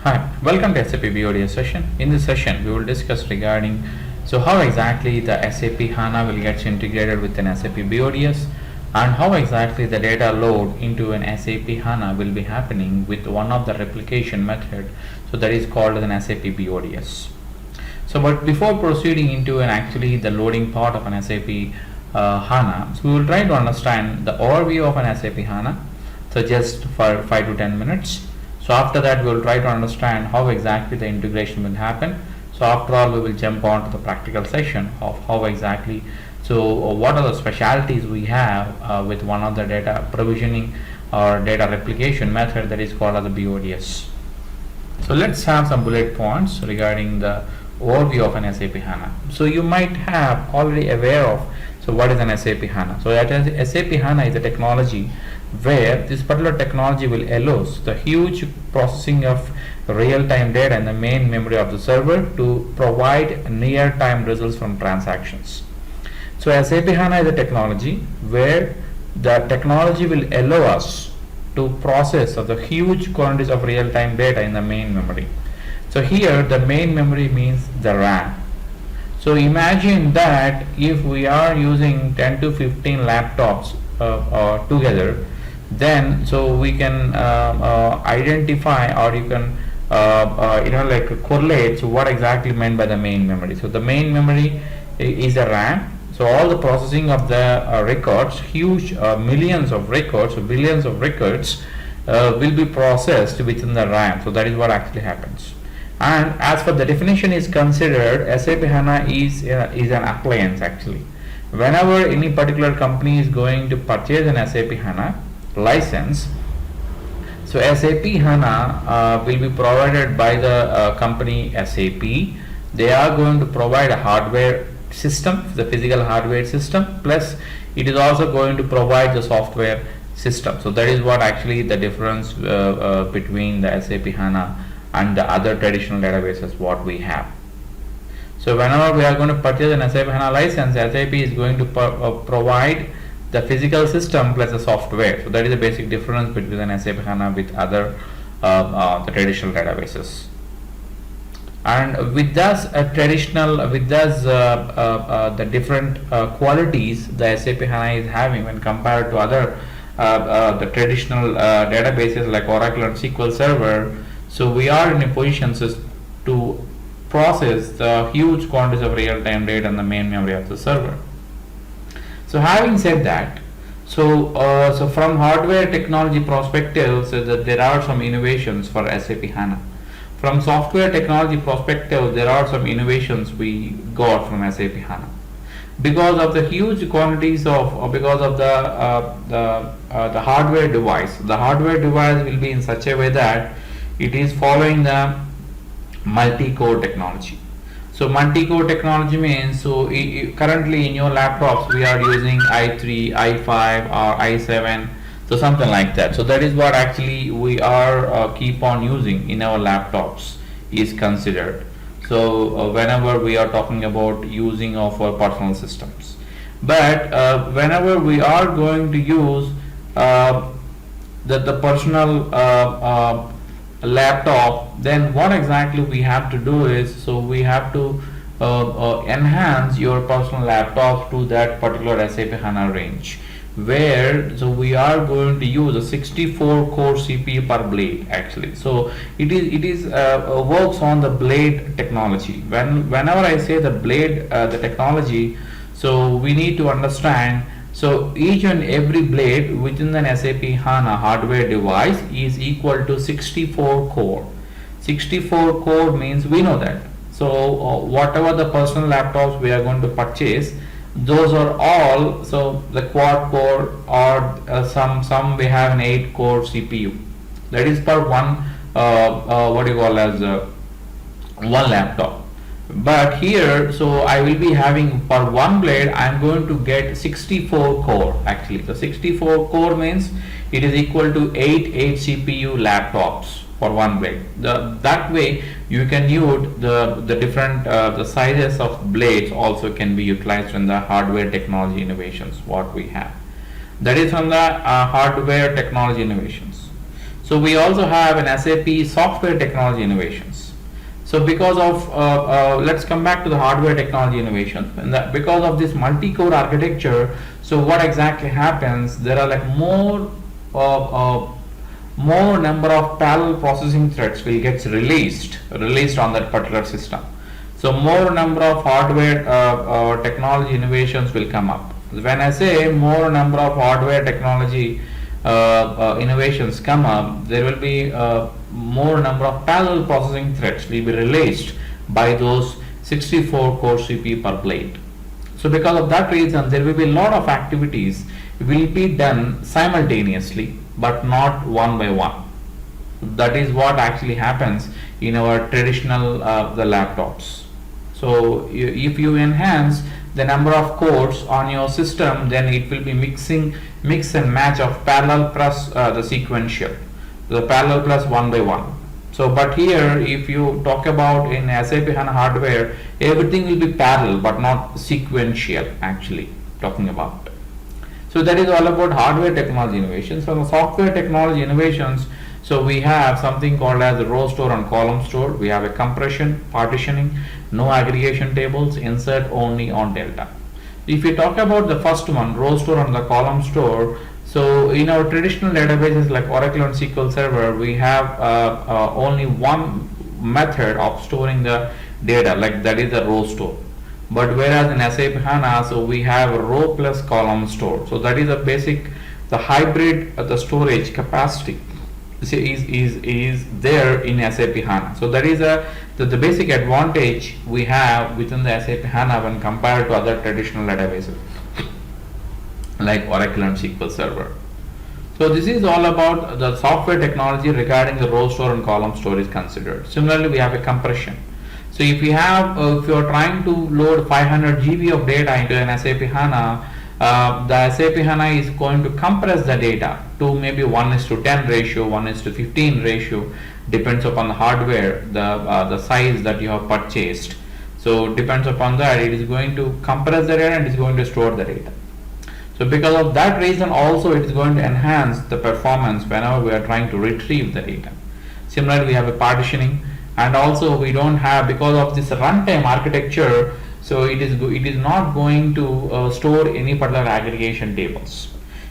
Hi, welcome to SAP BODS session. In this session, we will discuss regarding how exactly the SAP HANA will get integrated with an SAP BODS and how exactly the data load into an SAP HANA will be happening with one of the replication method. So that is called as an SAP BODS. So but before proceeding into actually the loading part of an SAP HANA, so we will try to understand the overview of an SAP HANA. So just for 5 to 10 minutes. So after that we will try to understand how exactly the integration will happen. So after all we will jump on to the practical session of how exactly, what are the specialities we have with one of the data provisioning or data replication method that is called as the BODS. So let's have some bullet points regarding the overview of an SAP HANA. So you might have already aware of what is an SAP HANA. So SAP HANA is a technology where this particular technology will allow the huge processing of real-time data in the main memory of the server to provide near-time results from transactions. So SAP HANA is a technology where the technology will allow us to process the huge quantities of real-time data in the main memory. So here the main memory means the RAM. So imagine that if we are using 10 to 15 laptops together, then we can identify, or you can correlate what exactly meant by the main memory. So the main memory is a RAM. So all the processing of the records, huge millions of records, billions of records will be processed within the RAM. So that is what actually happens. And as for the definition is considered, SAP HANA is an appliance actually. Whenever any particular company is going to purchase an SAP HANA license, so SAP HANA will be provided by the company SAP. They are going to provide a hardware system, the physical hardware system, plus it is also going to provide the software system. So that is what actually the difference between the SAP HANA and the other traditional databases what we have. So whenever we are going to purchase an SAP HANA license, SAP is going to provide the physical system plus the software. So that is the basic difference between an SAP HANA with other the traditional databases. And with thus the different qualities the SAP HANA is having when compared to other the traditional databases like Oracle and SQL Server. So we are in a position to process the huge quantities of real-time data in the main memory of the server. So having said that, so from hardware technology perspective, so that there are some innovations for SAP HANA. From software technology perspective, there are some innovations we got from SAP HANA. Because of the huge quantities of, because of the hardware device, the hardware device will be in such a way that it is following the multi-core technology. So multi-core technology means, currently in your laptops we are using i3, i5 or i7, so something like that. So that is what actually we are keep on using in our laptops is considered. So whenever we are talking about using of our personal systems, but whenever we are going to use the personal laptop, then what exactly we have to do is, we have to enhance your personal laptop to that particular SAP HANA range, where we are going to use a 64 core CPU per blade actually. So it is works on the blade technology. Whenever I say the blade the technology, so we need to understand, so each and every blade within an SAP HANA hardware device is equal to 64 core. 64 core means we know that. So whatever the personal laptops we are going to purchase, those are all, so the quad core, or some we have an 8 core CPU. That is per one what you call as one laptop. But here, so I will be having per one blade I am going to get 64 core actually. So 64 core means it is equal to 8 CPU laptops for one blade. That way you can use the different the sizes of blades also can be utilized in the hardware technology innovations what we have. That is from the hardware technology innovations. So we also have an SAP software technology innovations. So because of let's come back to the hardware technology innovation, and because of this multi-core architecture, so what exactly happens, there are like more number of parallel processing threads will get released on that particular system. So more number of hardware technology innovations will come up. When I say more number of hardware technology innovations come up, there will be more number of parallel processing threads will be released by those 64 core CPU per blade. So because of that reason, there will be a lot of activities will be done simultaneously, but not one by one. That is what actually happens in our traditional the laptops. So if you enhance the number of cores on your system, then it will be mix and match of parallel plus the sequential, the parallel plus one by one. So but here if you talk about in SAP HANA hardware, everything will be parallel but not sequential actually talking about. So that is all about hardware technology innovations. So the software technology innovations, so we have something called as the row store and column store. We have a compression, partitioning, no aggregation tables, insert only on delta. If we talk about the first one, row store and the column store, so in our traditional databases like Oracle and SQL Server, we have only one method of storing the data, like that is the row store. But whereas in SAP HANA, so we have a row plus column store. So that is a basic, the hybrid the storage capacity is there in SAP HANA. So that is the basic advantage we have within the SAP HANA when compared to other traditional databases like Oracle and SQL Server. So this is all about the software technology regarding the row store and column store is considered. Similarly, we have a compression. So if you have, if you are trying to load 500 GB of data into an SAP HANA, the SAP HANA is going to compress the data to maybe 1:10 ratio, 1:15 ratio, depends upon the hardware, the size that you have purchased. So depends upon that, it is going to compress the data and it is going to store the data. So because of that reason also it is going to enhance the performance whenever we are trying to retrieve the data. Similarly, we have a partitioning, and also we don't have, because of this runtime architecture, so it is not going to store any particular aggregation tables.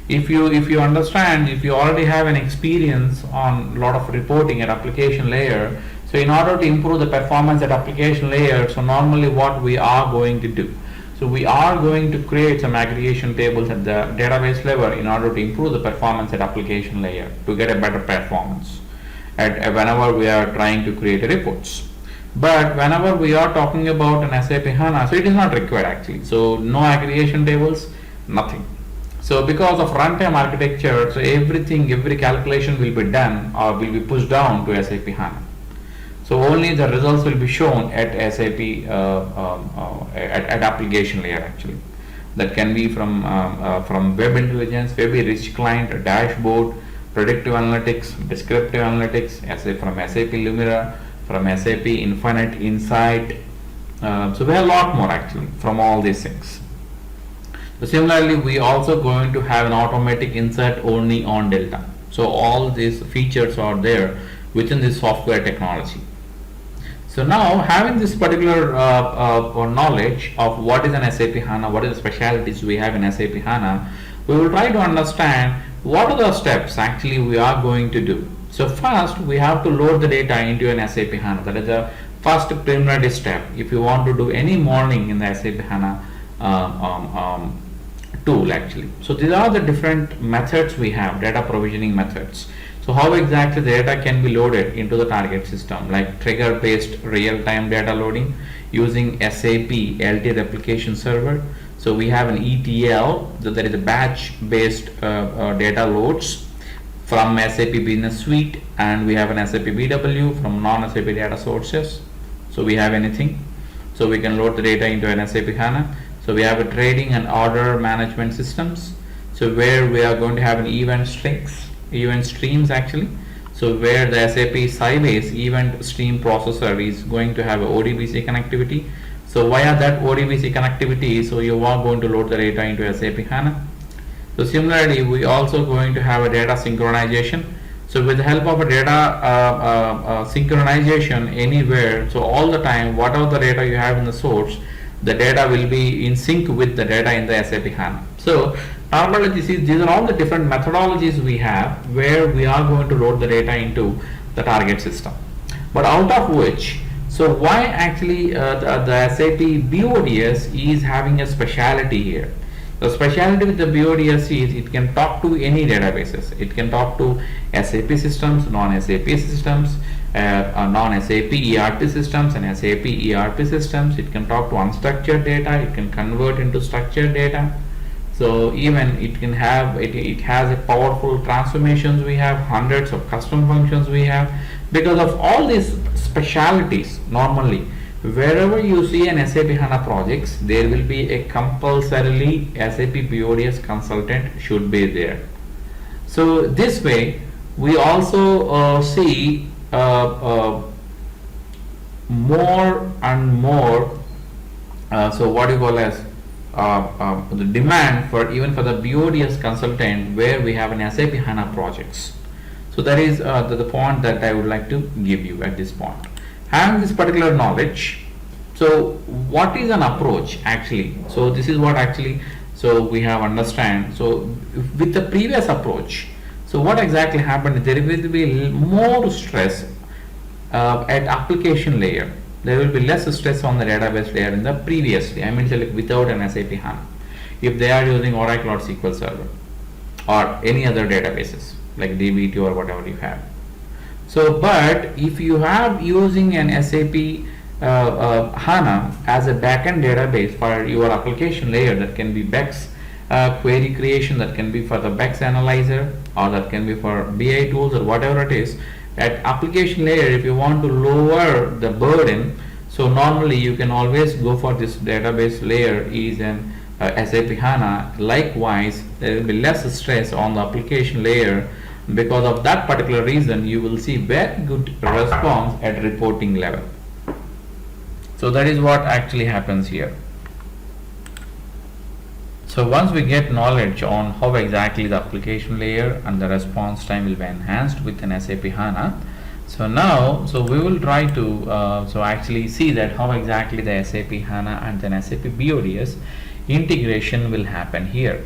If you understand, if you already have an experience on a lot of reporting at application layer, so in order to improve the performance at application layer, so normally what we are going to do, so we are going to create some aggregation tables at the database level in order to improve the performance at application layer to get a better performance at whenever we are trying to create reports. But whenever we are talking about an SAP HANA, so it is not required actually. So no aggregation tables, nothing. So because of runtime architecture, so every calculation will be done or will be pushed down to SAP HANA. So only the results will be shown at SAP at application layer actually. That can be from web intelligence, web rich client, dashboard, predictive analytics, descriptive analytics, from SAP Lumira, from SAP Infinite Insight. So we have a lot more actually from all these things. So similarly, we also going to have an automatic insert only on delta. So all these features are there within this software technology. So now, having this particular knowledge of what is an SAP HANA, what is the specialities we have in SAP HANA, we will try to understand what are the steps actually we are going to do. So first, we have to load the data into an SAP HANA. That is the first preliminary step if you want to do any modeling in the SAP HANA tool actually. So these are the different methods we have, data provisioning methods. So how exactly the data can be loaded into the target system, like trigger based real-time data loading using SAP LT replication server. So we have an ETL, so there is a batch based data loads from SAP Business Suite, and we have an SAP BW from non-SAP data sources. So we have anything. So we can load the data into an SAP HANA. So we have a trading and order management systems. So where we are going to have an event streams actually. So where the SAP Sybase event stream processor is going to have a ODBC connectivity. So via that ODBC connectivity, so you are going to load the data into SAP HANA. So similarly, we also going to have a data synchronization So with the help of a data synchronization anywhere, so all the time whatever the data you have in the source, the data will be in sync with the data in the SAP HANA. So normally these are all the different methodologies we have where we are going to load the data into the target system. But out of which, so why actually the SAP BODS is having a speciality here? The speciality with the BODS is it can talk to any databases. It can talk to SAP systems, non-SAP systems, non-SAP ERP systems and SAP ERP systems. It can talk to unstructured data. It can convert into structured data. So even it can have, it has a powerful transformations. We have hundreds of custom functions we have. Because of all these specialities, normally wherever you see an SAP HANA projects, there will be a compulsorily SAP BODS consultant should be there. So this way we also see more and more so what you call as the demand for even for the BODS consultant where we have an SAP HANA projects. So that is the point that I would like to give you at this point. Having this particular knowledge, so what is an approach actually? So this is what actually, so we have understand. So with the previous approach, so what exactly happened? There will be more stress at application layer. There will be less stress on the database layer in the previously. I mean, like without an SAP HANA, if they are using Oracle or SQL Server or any other databases like DB2 or whatever you have. So, but if you have using an SAP HANA as a backend database for your application layer, that can be BEX query creation, that can be for the BEX analyzer, or that can be for BI tools or whatever it is. At application layer, if you want to lower the burden, so normally you can always go for this database layer is an SAP HANA. Likewise, there will be less stress on the application layer. Because of that particular reason, you will see very good response at reporting level. So that is what actually happens here. So once we get knowledge on how exactly the application layer and the response time will be enhanced with an SAP HANA, so now so we will try to so actually see that how exactly the SAP HANA and then SAP BODS integration will happen here.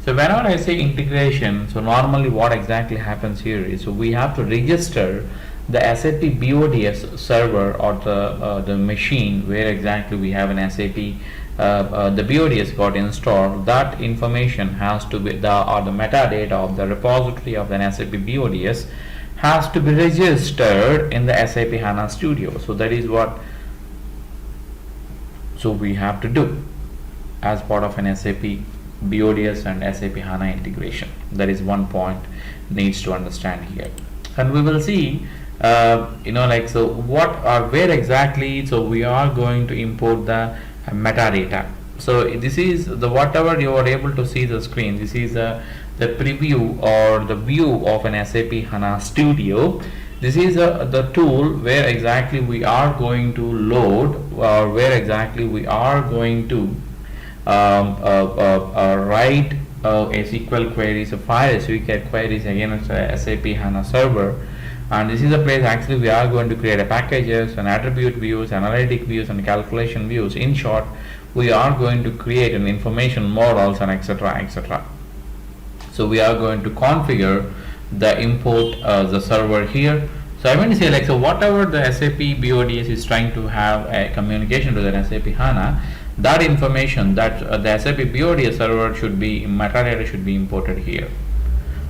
So whenever I say integration, so normally what exactly happens here is, so we have to register the SAP BODS server or the machine where exactly we have an SAP the BODS got installed. That information has to be the metadata of the repository of an SAP BODS has to be registered in the SAP HANA Studio. So that is what so we have to do as part of an SAP BODS and SAP HANA integration. That is one point needs to understand here, and we will see like so what or where exactly so we are going to import the metadata. So this is the whatever you are able to see the screen. This is the preview or the view of an SAP HANA Studio. This is the tool where exactly we are going to load or where exactly we are going to write a SQL queries, a file SQL queries against a SAP HANA server. And this is the place actually we are going to create a packages and attribute views, analytic views and calculation views. In short, we are going to create an information models and etc etc. So we are going to configure the import the server here. So I want to say like so whatever the SAP BODS is trying to have a communication to the SAP HANA, that information that the SAP BODS server should be metadata should be imported here.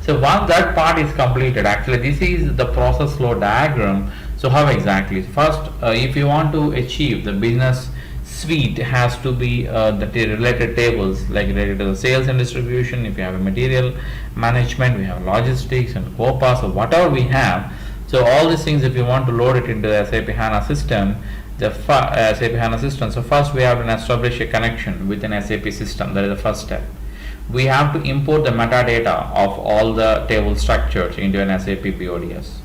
So once that part is completed, actually this is the process flow diagram. So how exactly? First, if you want to achieve the business suite, has to be the related tables like related to the sales and distribution. If you have a material management, we have logistics and COPAS or whatever we have. So all these things, if you want to load it into the SAP HANA system, the SAP HANA system. So first we have to establish a connection with an SAP system. That is the first step. We have to import the metadata of all the table structures into an SAP BODS.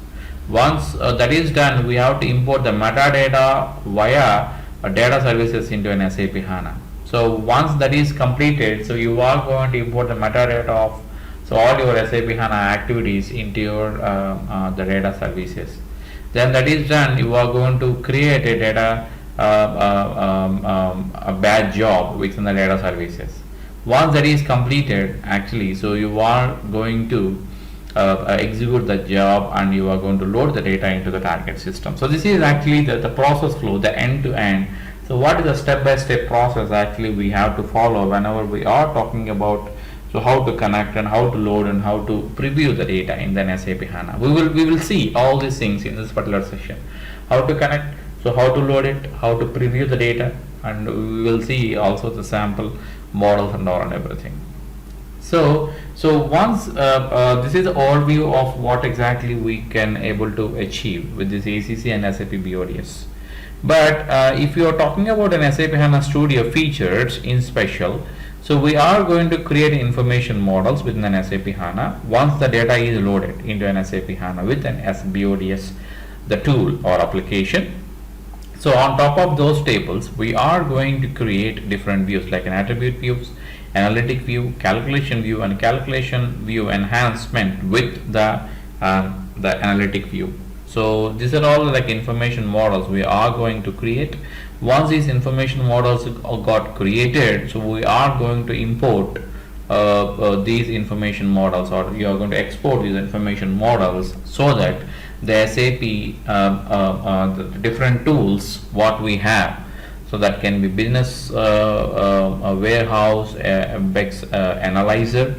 Once that is done, we have to import the metadata via data services into an SAP HANA. So once that is completed, so you are going to import the metadata of so all your SAP HANA activities into your the data services. Then that is done, you are going to create a data a batch job within the data services. Once that is completed, actually, so you are going to execute the job and you are going to load the data into the target system. So this is actually the process flow, the end to end. So what is the step-by-step process actually we have to follow whenever we are talking about so how to connect and how to load and how to preview the data in the SAP HANA. We will see all these things in this particular session. How to connect, so how to load it, how to preview the data, and we will see also the sample models and all and everything. So once this is the overview of what exactly we can able to achieve with this ACC and SAP BODS. But if you are talking about an SAP HANA Studio features in special, so we are going to create information models within an SAP HANA once the data is loaded into an SAP HANA with an BODS, the tool or application. So on top of those tables, we are going to create different views like an attribute views, analytic view, calculation view, and calculation view enhancement with the analytic view. So these are all like information models we are going to create. Once these information models got created, so we are going to import these information models, or you are going to export these information models so that the SAP the different tools what we have, so that can be business warehouse, BEX analyzer,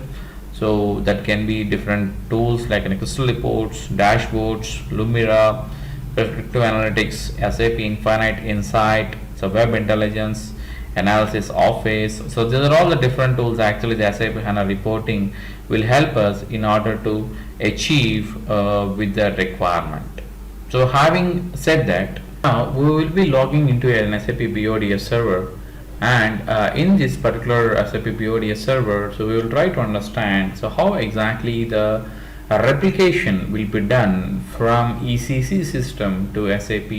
so that can be different tools like crystal reports, dashboards, Lumira, predictive analytics, SAP Infinite Insight, so web intelligence, analysis office. So these are all the different tools actually the SAP HANA reporting will help us in order to achieve with the requirement. So having said that, now we will be logging into an SAP BODS server, and in this particular SAP BODS server, so we will try to understand so how exactly the replication will be done from ECC system to SAP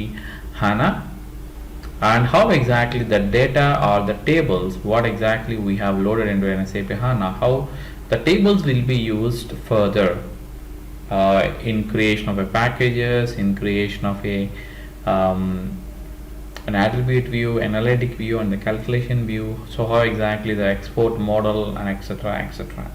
HANA, and how exactly the data or the tables what exactly we have loaded into an SAP HANA, how the tables will be used further in creation of a packages, in creation of a an attribute view, analytic view, and the calculation view. So how exactly the export model, and etc, etc.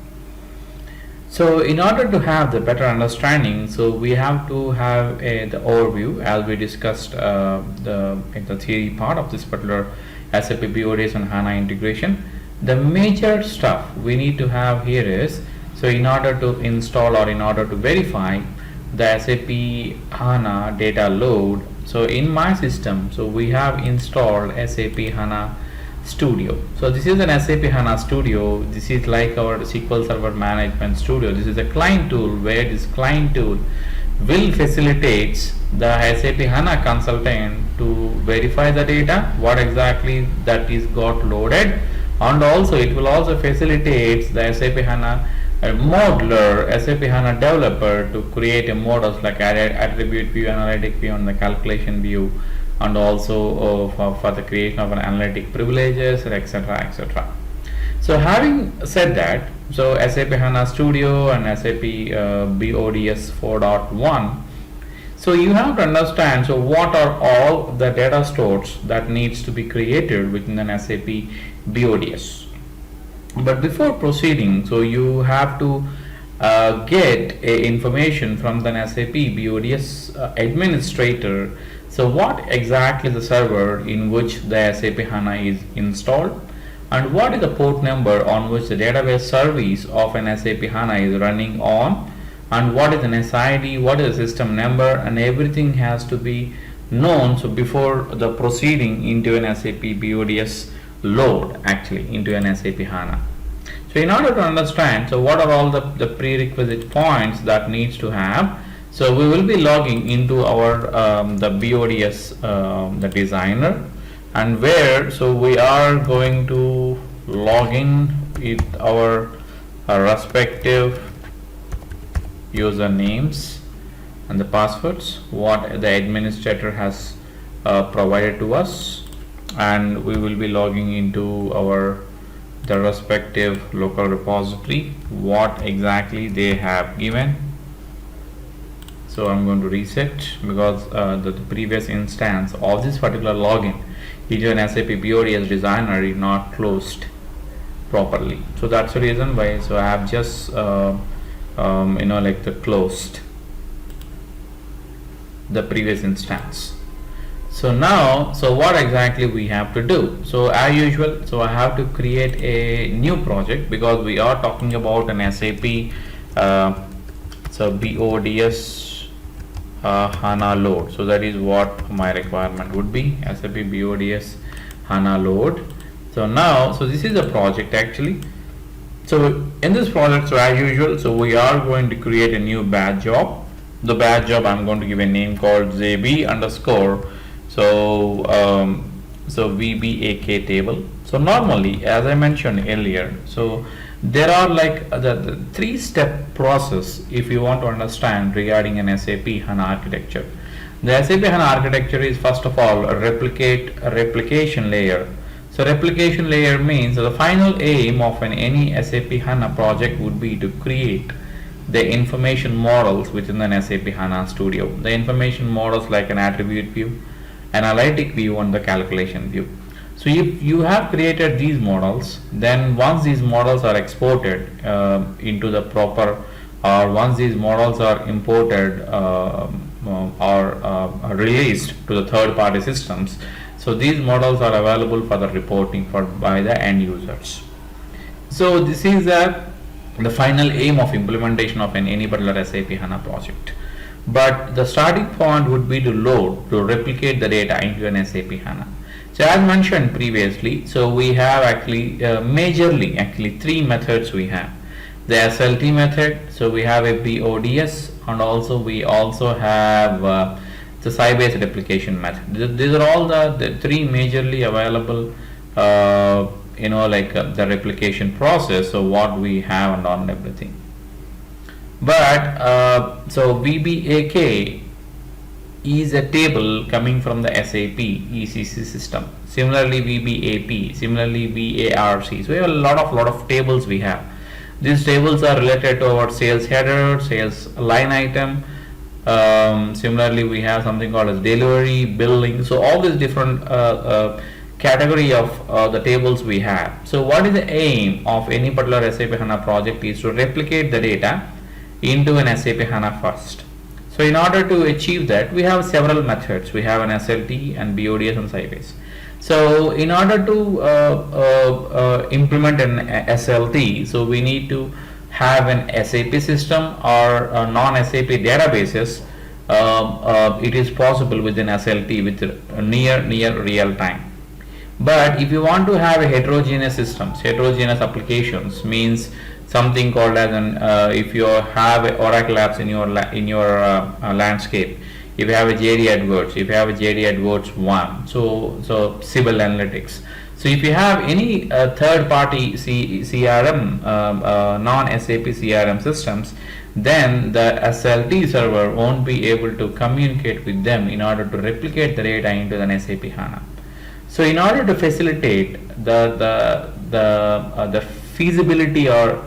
So in order to have the better understanding, so we have to have the overview as we discussed the theory part of this particular SAP BODS and HANA integration. The major stuff we need to have here is, so in order to install or in order to verify the SAP HANA data load, so in my system, so we have installed SAP HANA Studio. So this is an SAP HANA Studio. This is like our SQL Server Management Studio. This is a client tool where this client tool will facilitate the SAP HANA consultant to verify the data, what exactly that is got loaded, and also it will also facilitate the SAP HANA modeler, SAP HANA developer to create a models like attribute view, analytic view, and the calculation view, and also for the creation of an analytic privileges, etc, etc. So having said that, so SAP HANA Studio and SAP BODS 4.1, so you have to understand so what are all the data stores that needs to be created within an SAP BODS. But before proceeding, so you have to get information from the SAP BODS administrator. So what exactly the server in which the SAP HANA is installed, and what is the port number on which the database service of an SAP HANA is running on, and what is an SID, what is the system number, and everything has to be known so before the proceeding into an SAP BODS load actually into an SAP HANA. So in order to understand so what are all the prerequisite points that needs to have, so we will be logging into our the BODS the designer, and where so we are going to log in with our respective usernames and the passwords what the administrator has provided to us, and we will be logging into our the respective local repository, what exactly they have given. So I'm going to reset because the previous instance of this particular login into an SAP BODS Designer is not closed properly. So that's the reason why. So I have just the closed the previous instance. So now, so what exactly we have to do? So as usual, so I have to create a new project because we are talking about an SAP so BODS HANA load. So that is what my requirement would be, SAP BODS HANA load. So now, so this is a project actually. So in this project, so as usual, so we are going to create a new batch job. The batch job, I'm going to give a name called ZB underscore so VBAK table. So normally, as I mentioned earlier, so there are like the three-step process if you want to understand regarding an SAP HANA architecture. The SAP HANA architecture is first of all a replication layer. So replication layer means the final aim of any SAP HANA project would be to create the information models within an SAP HANA Studio. The information models like an attribute view, analytic view, and the calculation view. So if you have created these models, then once these models are exported into the proper, or once these models are imported or released to the third-party systems, so these models are available for the reporting by the end users. So this is the final aim of implementation of any particular SAP HANA project. But the starting point would be to replicate the data into an SAP HANA. So as mentioned previously, so we have actually majorly three methods we have. The SLT method, so we have a BODS, and also we have the Sybase replication method. These are all the three majorly available the replication process, so what we have and on everything. But so VBAK is a table coming from the SAP ECC system. Similarly VBAP, similarly VARC. So we have a lot of tables we have. These tables are related to our sales header, sales line item. Similarly we have something called as delivery, billing. So all these different category of the tables we have. So what is the aim of any particular SAP HANA project is to replicate the data into an SAP HANA first. So in order to achieve that, we have several methods. We have an SLT and BODS and Sybase. So in order to implement an SLT, so we need to have an SAP system or non-SAP databases. It is possible with an SLT with near real time. But if you want to have a heterogeneous systems, heterogeneous applications means something called as an if you have Oracle apps in your landscape, if you have a JD Edwards, if you have a JD Edwards 1, so Civil Analytics. So if you have any third-party CRM, non-SAP CRM systems, then the SLT server won't be able to communicate with them in order to replicate the data into an SAP HANA. So in order to facilitate the feasibility or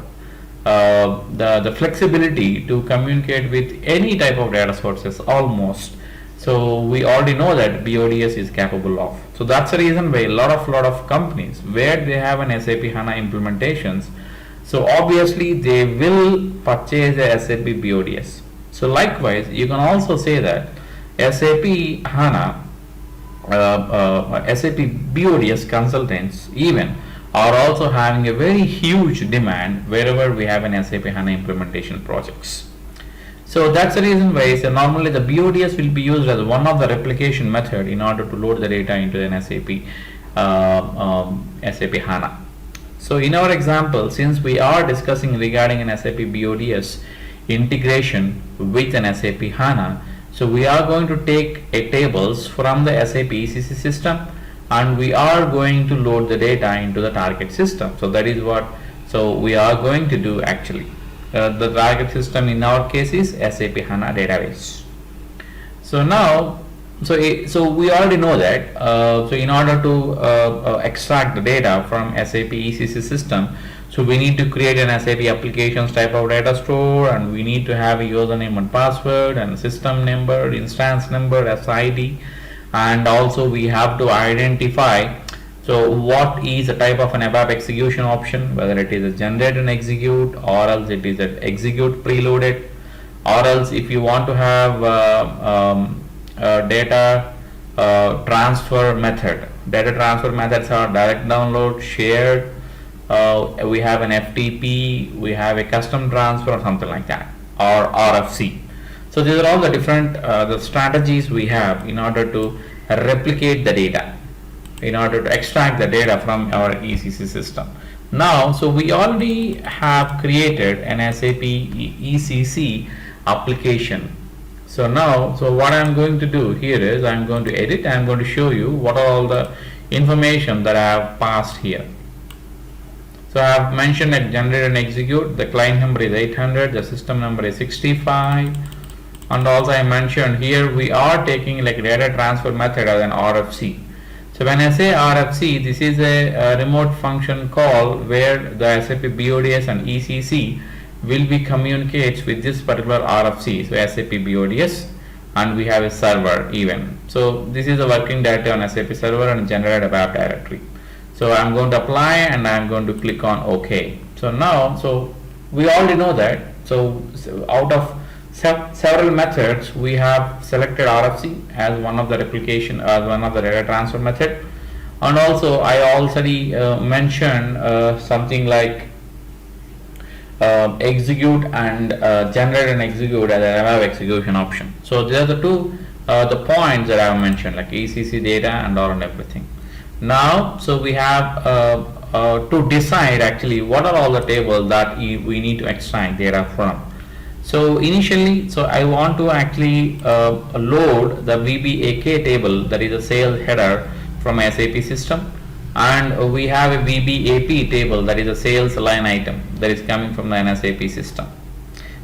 the flexibility to communicate with any type of data sources almost, so we already know that BODS is capable of. So that's the reason why a lot of companies where they have an SAP HANA implementations, so obviously they will purchase a SAP BODS. So likewise you can also say that SAP HANA SAP BODS consultants even are also having a very huge demand wherever we have an SAP HANA implementation projects. So that's the reason why so normally the BODS will be used as one of the replication method in order to load the data into an SAP SAP HANA. So in our example, since we are discussing regarding an SAP BODS integration with an SAP HANA, so we are going to take a tables from the SAP ECC system and we are going to load the data into the target system. So that is what we are going to do actually. The target system in our case is SAP HANA database. So now So we already know that. So in order to extract the data from SAP ECC system, so we need to create an SAP applications type of data store, and we need to have a username and password and system number, instance number, SID, and also we have to identify so what is the type of an ABAP execution option, whether it is a generate and execute, or else it is an execute preloaded, or else if you want to have data transfer method. Data transfer methods are direct download, shared, we have an FTP, we have a custom transfer or something like that, or RFC. So these are all the different the strategies we have in order to replicate the data, in order to extract the data from our ECC system. Now, so we already have created an SAP ECC application. So now, so what I'm going to do here is I'm going to edit. I'm going to show you what are all the information that I have passed here. So I have mentioned that generate and execute. The client number is 800. The system number is 65. And also I mentioned here we are taking like data transfer method as an RFC. So when I say RFC, this is a remote function call where the SAP BODS and ECC will be communicates with this particular RFC. So SAP BODS, and we have a server even. So this is a working data on SAP server and generate ABAP directory. So I'm going to apply and I'm going to click on OK. So now, so we already know that. So out of several methods, we have selected RFC as one of the replication, as one of the data transfer method, and also I already mentioned something like execute and generate and execute as an ABAP execution option. So these are the two the points that I have mentioned, like ECC data and all and everything. Now, so we have to decide actually what are all the tables that we need to extract data from. So initially, so I want to actually load the VBAK table, that is a sales header from SAP system, and we have a VBAP table, that is a sales line item that is coming from the SAP system.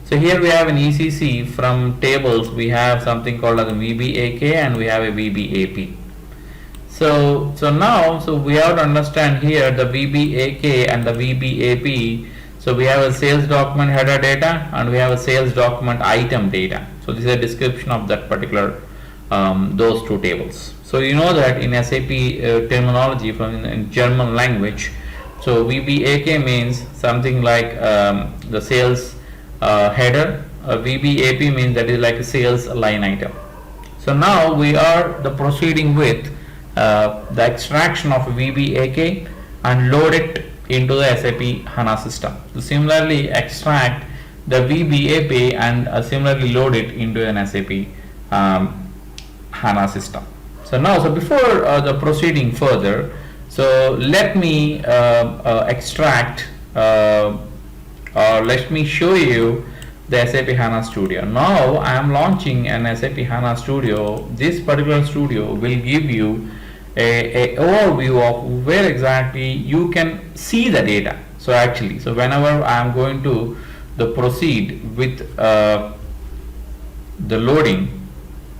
So here we have an ECC. From tables we have something called as a VBAK and we have a VBAP. So now, so we have to understand here the VBAK and the VBAP. So we have a sales document header data and we have a sales document item data. So this is a description of that particular those two tables. So you know that in SAP terminology from in German language, so VBAK means something like the sales header. VBAP means that is like a sales line item. So now we are proceeding with the extraction of VBAK and load it into the SAP HANA system. So similarly extract the VBAP and similarly load it into an SAP HANA system. So now, so before the proceeding further, so let me extract or let me show you the SAP HANA Studio. Now I am launching an SAP HANA Studio. This particular studio will give you a overview of where exactly you can see the data. So actually, so whenever I am going to proceed with the loading,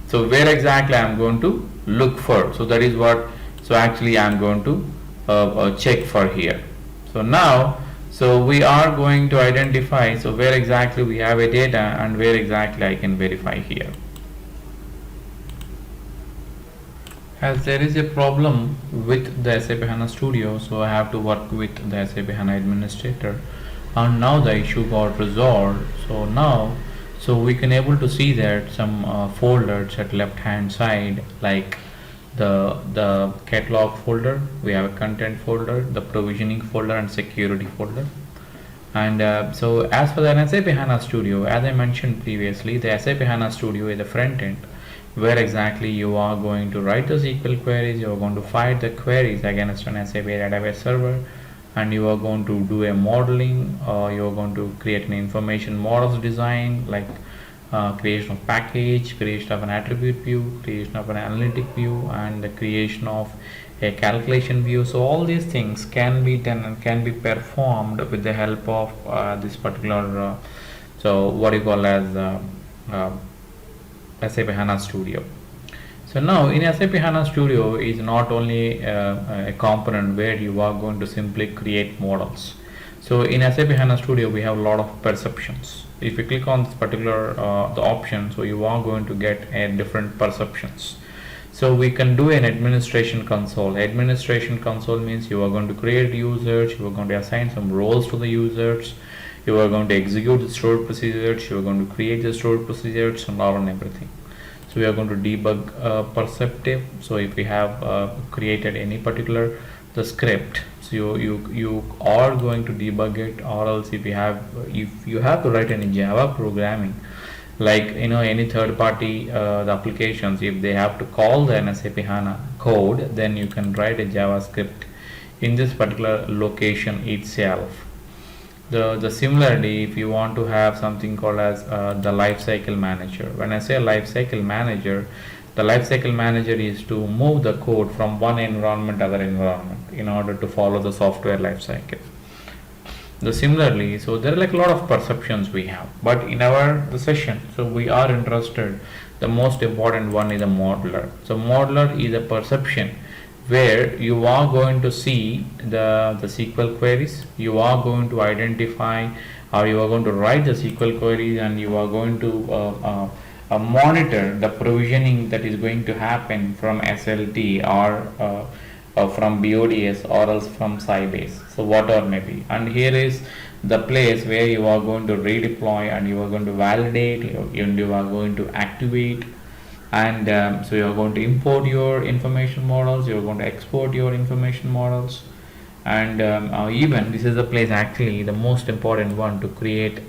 so where exactly I am going to look for, so that is what, so actually I am going to check for here. So now, so we are going to identify, so where exactly we have a data and where exactly I can verify here. As there is a problem with the SAP HANA Studio, so I have to work with the SAP HANA administrator, and now the issue got resolved. So now, so we can able to see that some folders at left hand side, like the catalog folder, we have a content folder, the provisioning folder and security folder. And so as for the SAP HANA Studio, as I mentioned previously, the SAP HANA Studio is the front end where exactly you are going to write the SQL queries, you are going to fight the queries against an SAP database server, and you are going to do a modeling, or you are going to create an information models design, like creation of package, creation of an attribute view, creation of an analytic view, and the creation of a calculation view. So all these things can be done and can be performed with the help of this particular so what you call as SAP HANA Studio. So now in SAP HANA Studio is not only a component where you are going to simply create models. So in SAP HANA Studio we have a lot of perceptions. If you click on this particular the option, so you are going to get a different perceptions. So we can do an administration console. Administration console means you are going to create users, you are going to assign some roles to the users, you are going to execute the stored procedures, you are going to create the stored procedures and all and everything. So we are going to debug perceptive. So if we have created any particular the script, so you are going to debug it, or else if you have to write any Java programming, like any third party the applications, if they have to call the SAP HANA code, then you can write a JavaScript in this particular location itself. The similarly, if you want to have something called as the lifecycle manager. When I say lifecycle manager, the lifecycle manager is to move the code from one environment to other environment in order to follow the software lifecycle. Similarly, so there are like a lot of perceptions we have, but in our session, so we are interested, the most important one is a modeler. So modeler is a perception where you are going to see the SQL queries, you are going to identify, or you are going to write the SQL queries, and you are going to monitor the provisioning that is going to happen from SLT or from BODS or else from Sybase, so whatever may be. And here is the place where you are going to redeploy, and you are going to validate, and you are going to activate, and so you are going to import your information models, you are going to export your information models, and even this is the place, actually the most important one, to create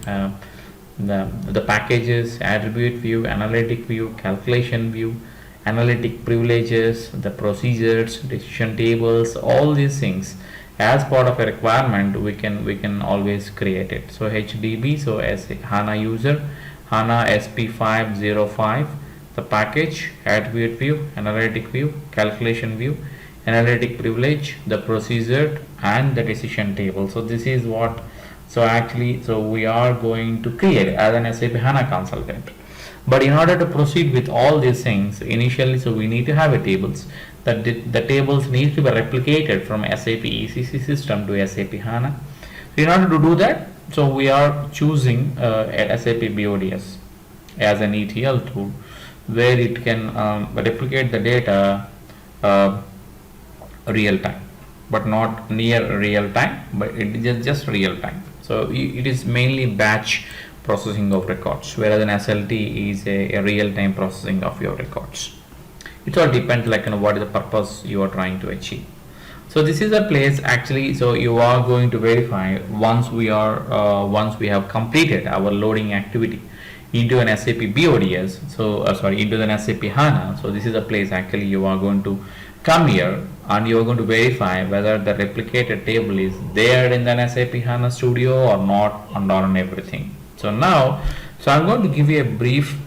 the packages, attribute view, analytic view, calculation view, analytic privileges, the procedures, decision tables, all these things. As part of a requirement, we can always create it. So HDB, so as HANA user, HANA SP505, the package, attribute view, analytic view, calculation view, analytic privilege, the procedure, and the decision table. So this is what, so we are going to create as an SAP HANA consultant. But in order to proceed with all these things, initially, so we need to have a tables. The tables need to be replicated from SAP ECC system to SAP HANA. So in order to do that, so we are choosing SAP BODS as an ETL tool, where it can replicate the data real time, but not near real time, but it is just real time. So it is mainly batch processing of records, whereas an SLT is a real time processing of your records. It all depends like what is the purpose you are trying to achieve. So this is a place, actually, so you are going to verify once we have completed our loading activity into an SAP BODS, so into an SAP HANA. So this is a place, actually you are going to come here and you are going to verify whether the replicated table is there in the SAP HANA Studio or not, and on everything. So now, so I'm going to give you a brief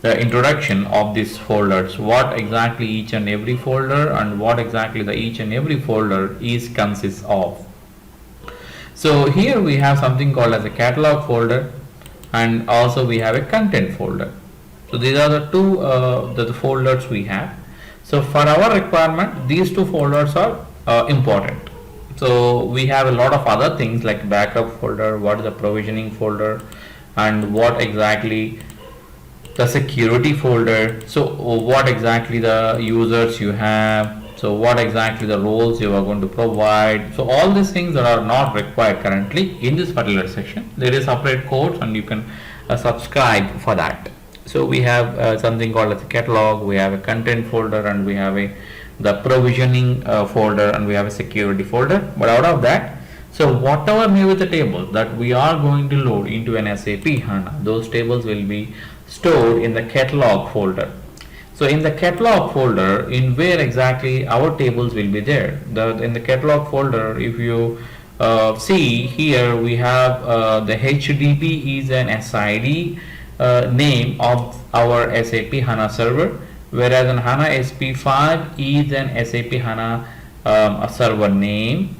introduction of these folders, what exactly each and every folder, and what exactly the each and every folder consists of. So here we have something called as a catalog folder, and also we have a content folder. So these are the two the folders we have. So for our requirement, these two folders are important. So we have a lot of other things like backup folder, what is the provisioning folder, and what exactly the security folder. So what exactly the users you have, so what exactly the roles you are going to provide. So all these things that are not required currently in this particular section. There is separate codes and you can subscribe for that. So we have something called as a catalog, we have a content folder, and we have the provisioning folder, and we have a security folder. But out of that, so whatever may be the tables that we are going to load into an SAP HANA, those tables will be stored in the catalog folder. So in the catalog folder, in where exactly our tables will be there. In the catalog folder, if you see here, we have the HDB is an SID name of our SAP HANA server, whereas an HANA SP5 is an SAP HANA a server name,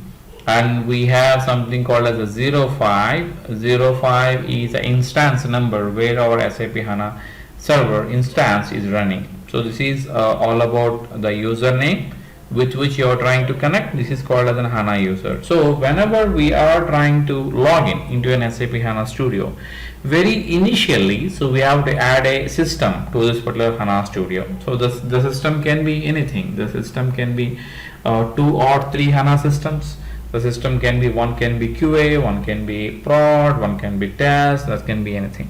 and we have something called as a 05. 05 is an instance number where our SAP HANA server instance is running. So So this is all about the username with which you are trying to connect. This is called as an HANA user. So whenever we are trying to log in into an SAP HANA Studio, very initially, so we have to add a system to this particular HANA Studio. So the system can be anything. The system can be 2 or 3 HANA systems. The system can be, one can be QA, one can be prod, one can be test, that can be anything.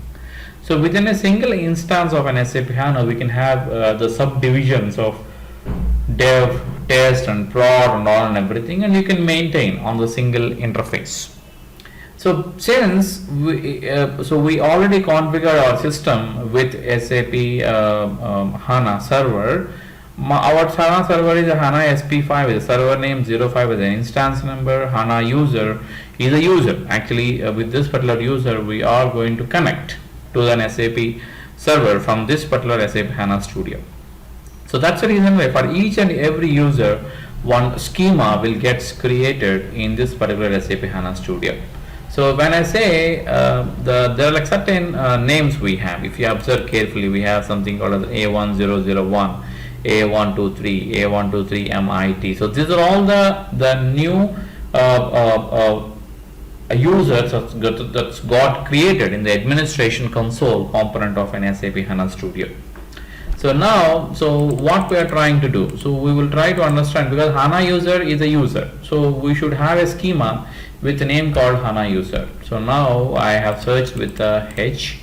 So within a single instance of an SAP HANA, we can have the subdivisions of dev, test and prod and all and everything, and you can maintain on the single interface. So since we already configured our system with SAP HANA server. Our HANA server is a HANA SP5 with a server name, 05 with an instance number. HANA user is a user. Actually, with this particular user, we are going to connect to an SAP server from this particular SAP HANA Studio. So that's the reason why for each and every user, one schema will get created in this particular SAP HANA Studio. So when I say there are like certain names we have. If you observe carefully, we have something called as A1001, A123, A123 MIT. So these are all the new users that's got created in the administration console component of an SAP HANA Studio. So now, so what we are trying to do, so we will try to understand, because HANA user is a user, so we should have a schema with a name called HANA user. So now I have searched with the H.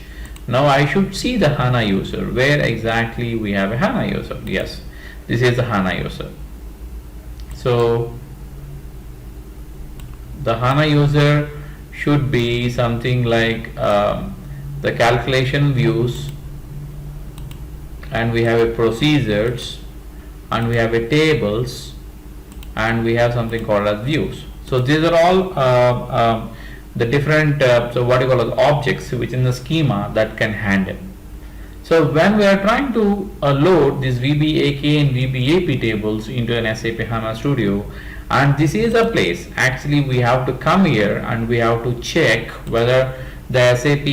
Now I should see the HANA user. Where exactly we have a HANA user? Yes, this is the HANA user. So the HANA user should be something like the calculation views, and we have a procedures, and we have a tables, and we have something called as views. So these are all the different so what you call as objects within the schema that can handle. So when we are trying to load these VBAK and VBAP tables into an SAP HANA Studio, and this is a place actually we have to come here and we have to check whether the SAP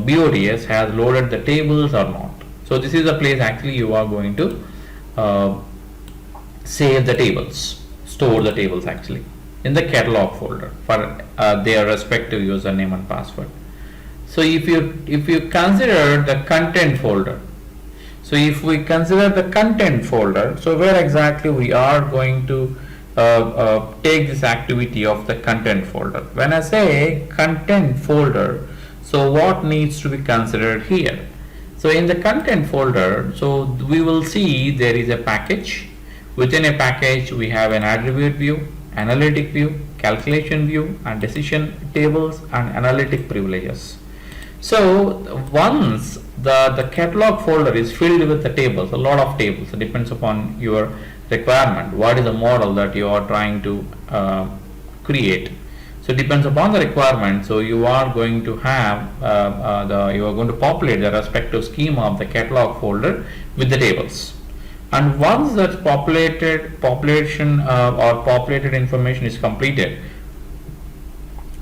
BODS has loaded the tables or not. So this is a place actually you are going to save the tables, store the tables actually in the catalog folder for their respective username and password. So if you consider the content folder, so if we consider the content folder, so where exactly we are going to take this activity of the content folder. When I say content folder, so what needs to be considered here? So in the content folder, so we will see there is a package. Within a package we have an attribute view, analytic view, calculation view, and decision tables and analytic privileges. So once the catalog folder is filled with the tables, a lot of tables, it depends upon your requirement, what is the model that you are trying to create. So it depends upon the requirement. So you are going to have you are going to populate the respective schema of the catalog folder with the tables. And once that population or populated information is completed,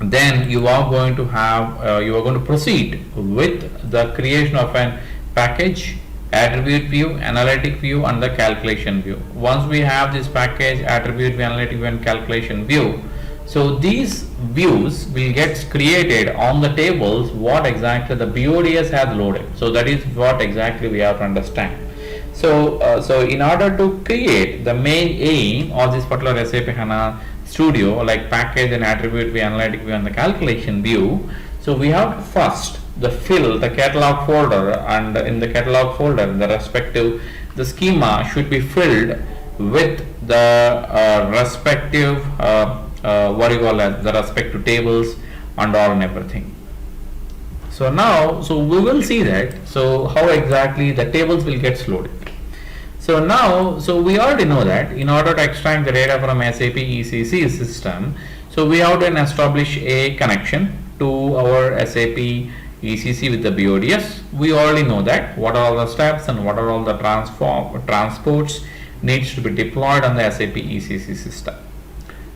then you are going to have you are going to proceed with the creation of an package, attribute view, analytic view, and the calculation view. Once we have this package, attribute view, analytic view, and calculation view, so these views will get created on the tables what exactly the BODS has loaded. So that is what exactly we have to understand. So so in order to create the main aim of this particular SAP HANA Studio, like package and attribute view, analytic view, and the calculation view, so we have to first fill the catalog folder, and in the catalog folder the respective schema should be filled with the respective what do you call that, the respective tables and all and everything. So now, so we will see that, so how exactly the tables will get loaded. So now, so we already know that in order to extract the data from SAP ECC system, so we have to establish a connection to our SAP ECC with the BODS. We already know that what are all the steps and what are all the transports needs to be deployed on the SAP ECC system.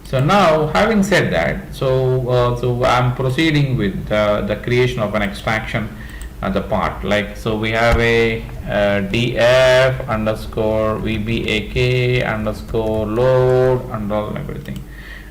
So now, having said that, so I'm proceeding with the creation of an extraction the part. Like, so we have a df underscore vbak underscore load and all everything,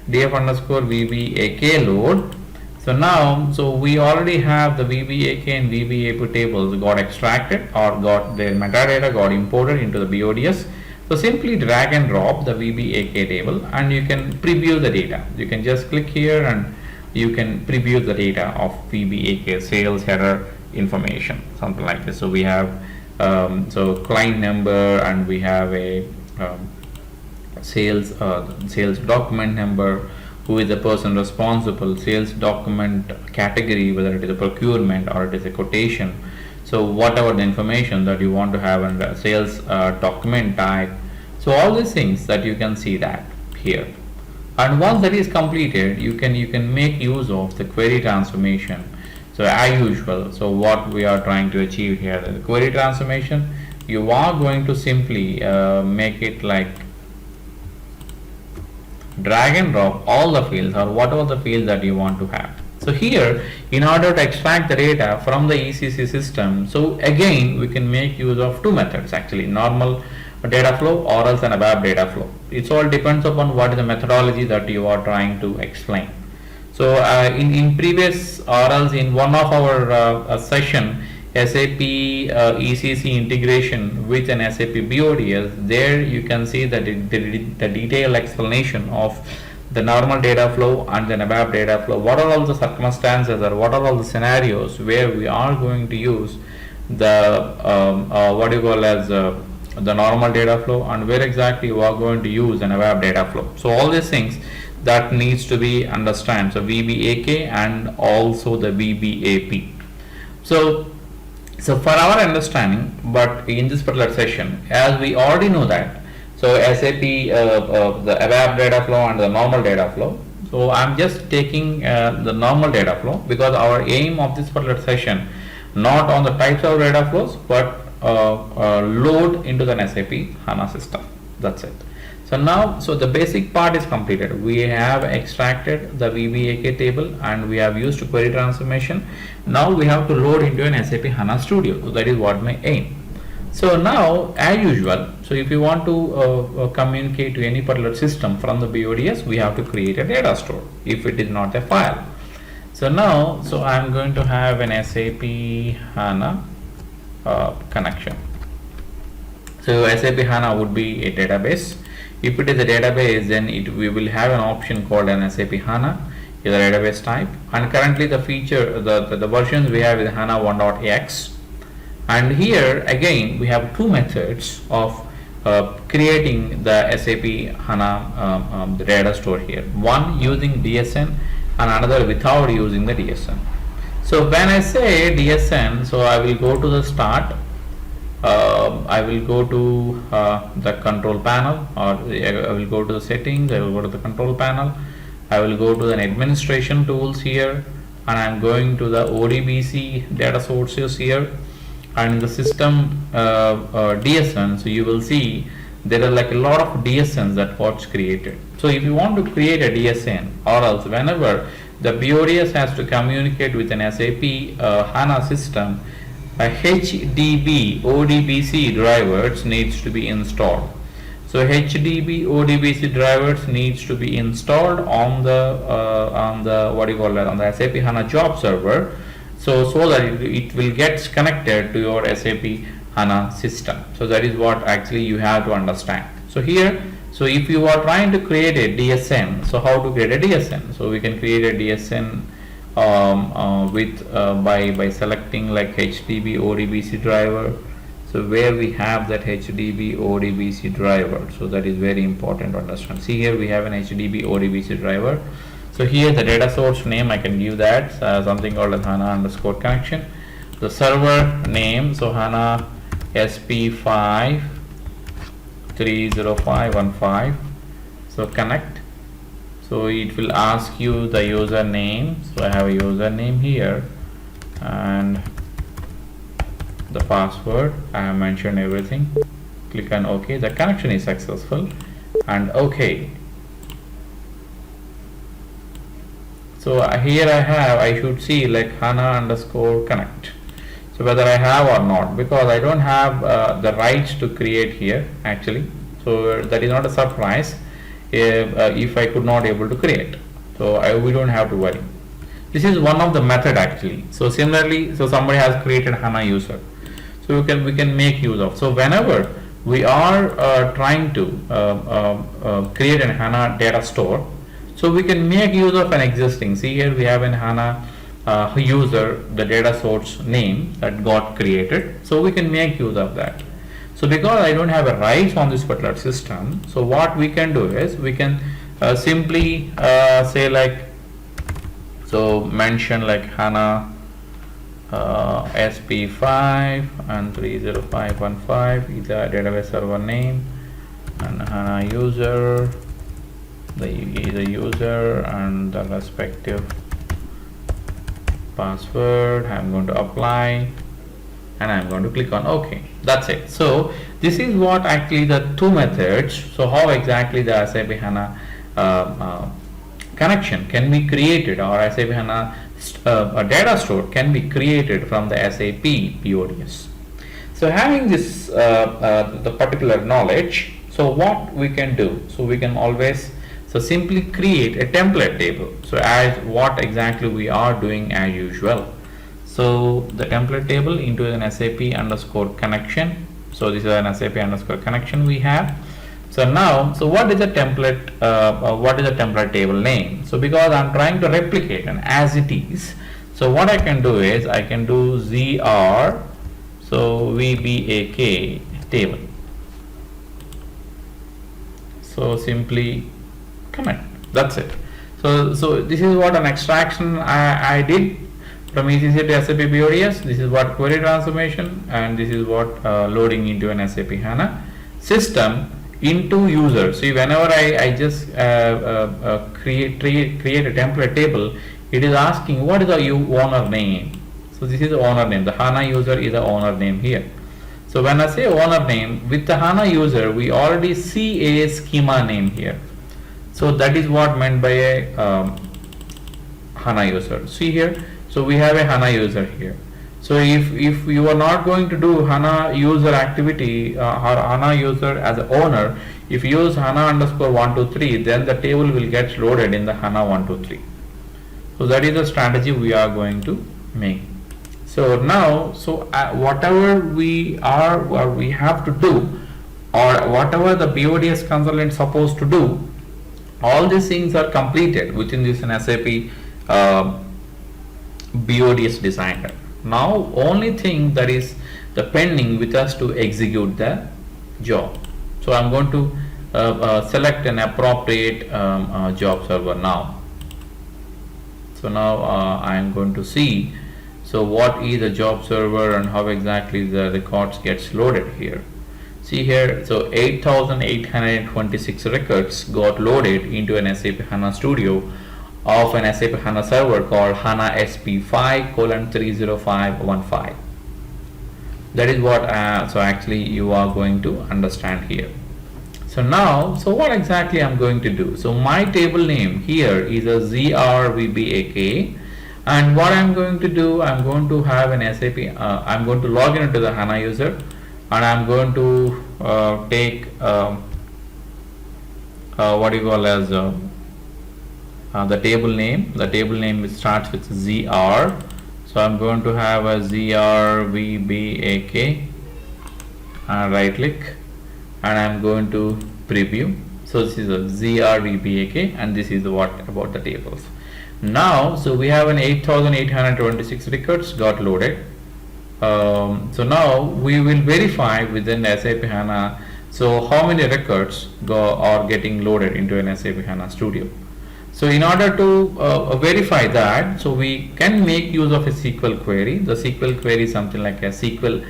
df underscore vbak load. So now, so we already have the vbak and vbap tables got extracted, or got their metadata got imported into the BODS. So simply drag and drop the vbak table and you can preview the data. You can just click here and you can preview the data of vbak, sales header information, something like this. So we have so client number, and we have a sales document number, who is the person responsible, sales document category, whether it is a procurement or it is a quotation. So whatever the information that you want to have, and sales document type. So all these things that you can see that here. And once that is completed, you can make use of the query transformation. So as usual, so what we are trying to achieve here, the query transformation, you are going to simply make it like drag and drop all the fields, or whatever the field that you want to have. So here, in order to extract the data from the ECC system, so again we can make use of two methods actually, normal data flow or else an ABAP data flow. It all depends upon what is the methodology that you are trying to explain. So in previous, or else in one of our session, SAP ECC integration with an SAP BODS, there you can see that the detailed explanation of the normal data flow and the ABAP data flow. What are all the circumstances, or what are all the scenarios where we are going to use the what you call as the normal data flow, and where exactly we are going to use an ABAP data flow. So all these things that needs to be understand. So VBAK and also the VBAP. So for our understanding, but in this particular session, as we already know that, so SAP the ABAP data flow and the normal data flow. So I'm just taking the normal data flow, because our aim of this particular session not on the types of data flows, but load into the SAP HANA system. That's it. So now, so the basic part is completed. We have extracted the VBAK table and we have used query transformation. Now we have to load into an SAP HANA Studio. So that is what my aim. So now, as usual, so if you want to communicate to any particular system from the BODS, we have to create a data store if it is not a file. So now, so I'm going to have an SAP HANA connection. So SAP HANA would be a database. If it is a database, then we will have an option called an SAP HANA, is a database type. And currently the feature, the versions we have is HANA 1.x. And here again we have two methods of creating the SAP HANA the data store here. One using DSN and another without using the DSN. So when I say DSN, so I will go to the start. I will go to the control panel, or I will go to the settings. I will go to the control panel. I will go to the administration tools here, and I am going to the ODBC data sources here, and the system DSN. So you will see there are like a lot of DSNs that was created. So if you want to create a DSN, or else whenever the BODS has to communicate with an SAP HANA system, a HDB ODBC drivers needs to be installed. So HDB ODBC drivers needs to be installed on the what do you call that, on the SAP HANA job server, so that it will get connected to your SAP HANA system. So that is what actually you have to understand. So here, so if you are trying to create a DSN, so how to create a DSN? So we can create a DSN by selecting like HDB ODBC driver. So where we have that HDB ODBC driver, so that is very important to understand. See here we have an HDB ODBC driver. So here the data source name I can give that something called as HANA underscore connection. The server name, so HANA SP5 30515. So connect. So it will ask you the username. So I have a username here and the password. I have mentioned everything. Click on OK. The connection is successful and OK. So here I should see like HANA underscore connect. So whether I have or not, because I don't have the rights to create here actually. So that is not a surprise if I could not able to create. So we don't have to worry. This is one of the method actually. So similarly, so somebody has created HANA user. So we can make use of. So whenever we are trying to create an HANA data store, so we can make use of an existing. See here we have an HANA user, the data source name that got created. So we can make use of that. So because I don't have a rights on this particular system, so what we can do is we can simply say like, so mention like HANA SP5 and 30515 is the database server name, and HANA user, the user and the respective password. I'm going to apply and I'm going to click on OK. That's it. So this is what actually the two methods. So how exactly the SAP HANA connection can be created, or SAP HANA a data store can be created from the SAP BODS. So having this the particular knowledge, so what we can do, so we can always simply create a template table. So as what exactly we are doing as usual. So the template table into an SAP underscore connection. So this is an SAP underscore connection we have. So now, so what is the template? What is the template table name? So because I'm trying to replicate and as it is, so what I can do is I can do ZR, so VBAK table. So simply comment. That's it. So this is what an extraction I did from ECC to SAP BODS. This is what query transformation, and this is what loading into an SAP HANA system into user. See, whenever I just create a template table, it is asking what is the owner name. So this is the owner name. The HANA user is the owner name here. So when I say owner name, with the HANA user, we already see a schema name here. So that is what meant by a HANA user. See here, so we have a HANA user here. So if you are not going to do HANA user activity or HANA user as an owner, if you use HANA underscore 123, then the table will get loaded in the HANA 123. So that is the strategy we are going to make. So now, so whatever we are or we have to do, or whatever the BODS consultant is supposed to do, all these things are completed within this SAP BODS Designer. Now only thing that is the pending with us to execute the job. So I'm going to select an appropriate job server now. So now I'm going to see so what is the job server and how exactly the records gets loaded here. See here, so 8,826 records got loaded into an SAP HANA Studio of an SAP HANA server called HANA SP5:30515. That is what so actually you are going to understand here. So now, so what exactly I'm going to do? So my table name here is a ZRVBAK, and what I'm going to do, I'm going to have an SAP, I'm going to log into the HANA user, and I'm going to take what you call as the table name. The table name starts with ZR, so I'm going to have a ZRVBAK, right click, and I'm going to preview. So this is a ZRVBAK, and this is what about the tables. Now, so we have an 8,826 records got loaded. So now we will verify within SAP HANA, so how many records are getting loaded into an SAP HANA Studio. So in order to verify that, so we can make use of a SQL query. The SQL query is something like a SQL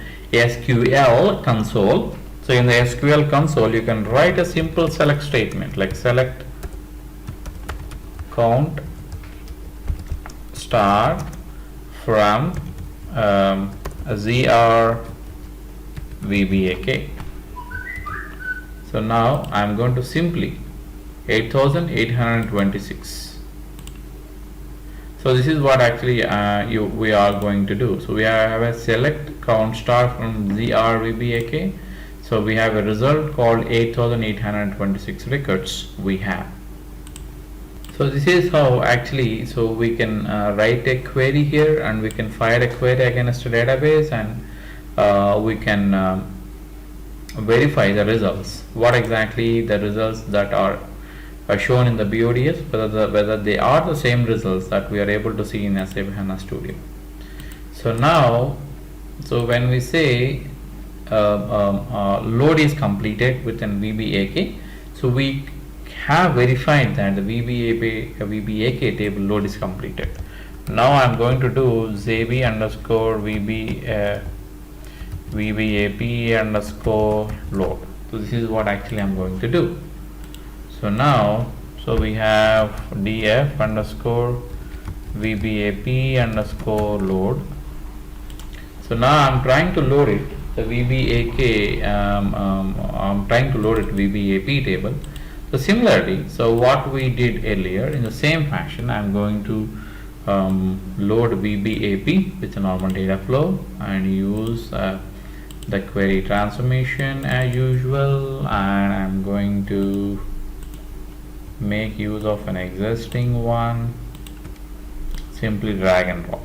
console. So in the SQL console, you can write a simple select statement like select count star from ZRVBAK. So now I'm going to simply 8,826. So this is what actually we are going to do. So we have a select count star from ZRVBAK. So we have a result called 8826 records we have. So this is how actually, so we can write a query here, and we can fire a query against a database, and we can verify the results. What exactly the results that are shown in the BODS, whether they are the same results that we are able to see in SAP HANA Studio. So now, so when we say load is completed within VBAK, so we have verified that the VBAK table load is completed. Now I am going to do ZB underscore VBAP underscore load. So this is what actually I am going to do. So now, so we have df underscore VBAP underscore load. So now I'm trying to load it, the VBAK, I'm trying to load it VBAP table. So similarly, so what we did earlier, in the same fashion, I'm going to load VBAP with a normal data flow and use the query transformation as usual, and I'm going to make use of an existing one, simply drag and drop.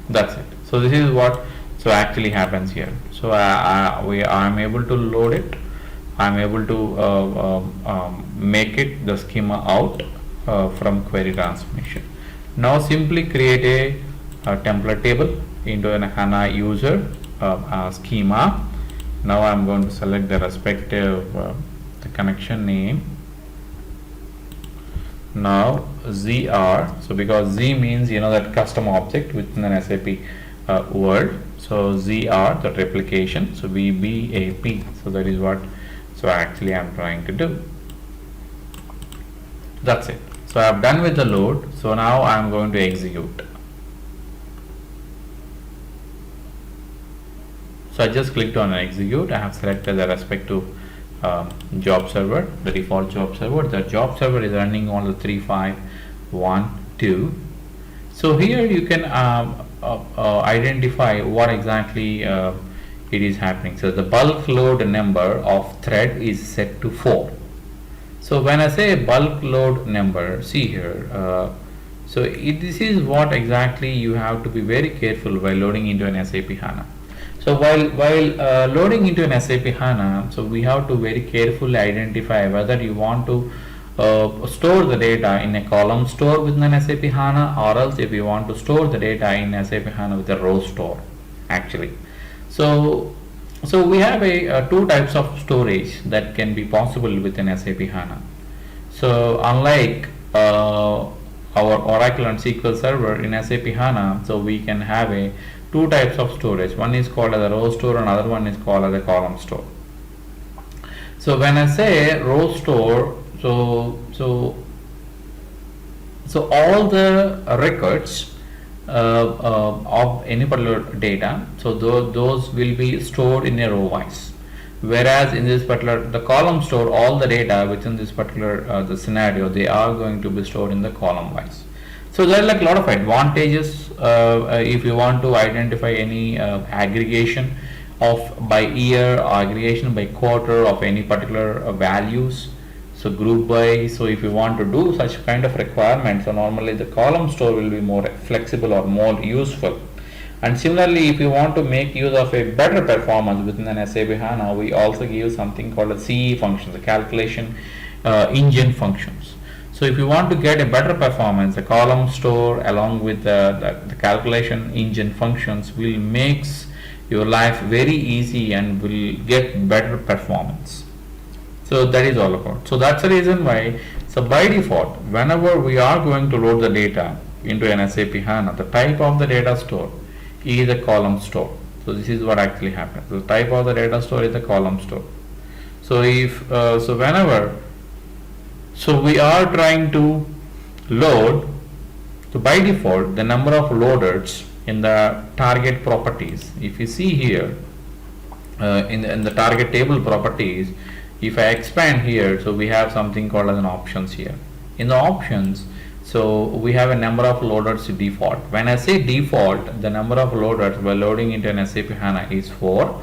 That's it. So this is what so actually happens here. So I'm able to load it. I'm able to make it the schema out from query transformation. Now simply create a template table into an HANA user schema. Now I'm going to select the respective the connection name. Now ZR, so because Z means that custom object within an SAP world. So ZR, the replication, so VBAP, so that is what so actually I'm trying to do. That's it. So I've done with the load. So now I'm going to execute. So I just clicked on execute. I have selected the respective job server, the default job server. The job server is running on the 3512. So here you can identify what exactly it is happening. So the bulk load number of thread is set to 4. So when I say bulk load number, see here, so this is what exactly you have to be very careful while loading into an SAP HANA. So while loading into an SAP HANA, so we have to very carefully identify whether you want to store the data in a column store within an SAP HANA, or else if you want to store the data in SAP HANA with a row store actually. So we have two types of storage that can be possible within SAP HANA. So unlike our Oracle and SQL Server in SAP HANA, so we can have two types of storage. One is called as a row store, another one is called as a column store. So when I say row store, so all the records of any particular data, so those will be stored in a row wise, whereas in this particular the column store, all the data within this particular the scenario, they are going to be stored in the column wise. So there are like a lot of advantages if you want to identify any aggregation of by year or aggregation by quarter of any particular values, so group by. So if you want to do such kind of requirements, so normally the column store will be more flexible or more useful. And similarly, if you want to make use of a better performance within an SAP HANA, we also give something called a CE function, the calculation engine functions. So if you want to get a better performance, the column store along with the calculation engine functions will makes your life very easy and will get better performance. So that is all about. So that's the reason why, so by default, whenever we are going to load the data into an SAP HANA, the type of the data store is a column store. So this is what actually happens. The type of the data store is a column store. So if whenever we are trying to load, so by default the number of loaders in the target properties, if you see here, in the target table properties, if I expand here, so we have something called as an options here. In the options, so we have a number of loaders default. When I say default, the number of loaders we're loading into an SAP HANA is 4,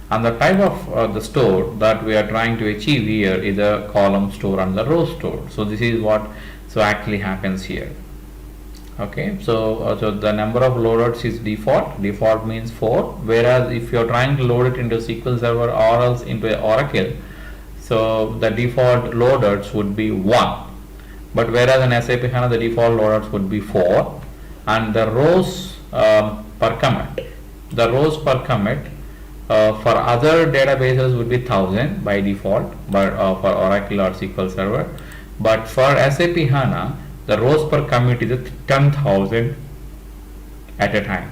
and the type of the store that we are trying to achieve here is a column store and the row store. So this is what actually happens here. Okay, so the number of loaders is default means 4, whereas if you are trying to load it into SQL Server or else into Oracle, so the default loaders would be 1, but whereas in SAP HANA the default loaders would be 4, and the rows per commit for other databases would be 1000 by default, but for Oracle or SQL Server, but for SAP HANA the rows per commit is 10,000 at a time.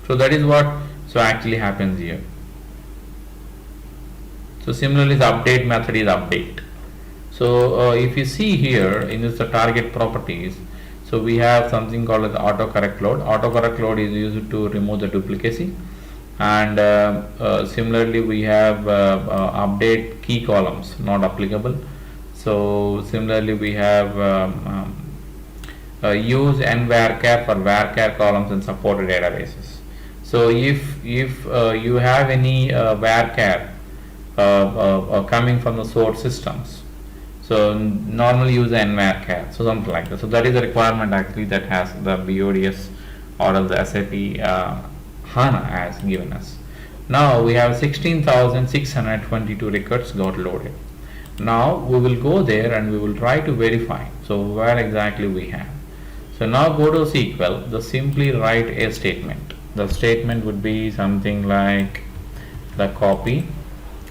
So that is what actually happens here. So similarly the update method is update. So if you see here in this target properties, so we have something called as autocorrect load. Autocorrect load is used to remove the duplicacy, and similarly we have update key columns not applicable. So similarly we have use nvarchar for varchar columns in supported databases. So if you have any varchar coming from the source systems, so normally use nvarchar, so something like that. So that is a requirement actually that has the BODS or the SAP HANA has given us. Now we have 16,622 records got loaded. Now we will go there and we will try to verify so where exactly we have. So now go to SQL, simply write a statement. The statement would be something like the copy.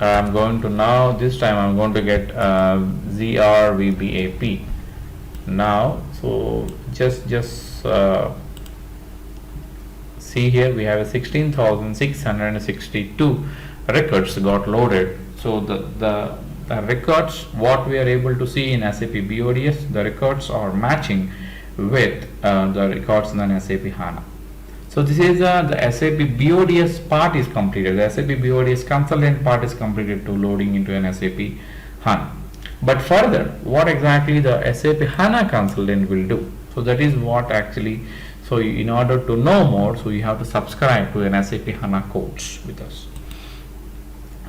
I'm going to now this time I'm going to get ZRVBAP. Now so just see here we have a 16,662 records got loaded. So the records what we are able to see in SAP BODS, the records are matching with the records in an SAP HANA. So this is the SAP BODS part is completed. The SAP BODS consultant part is completed to loading into an SAP HANA. But further, what exactly the SAP HANA consultant will do? So that is what actually. So in order to know more, so you have to subscribe to an SAP HANA course with us.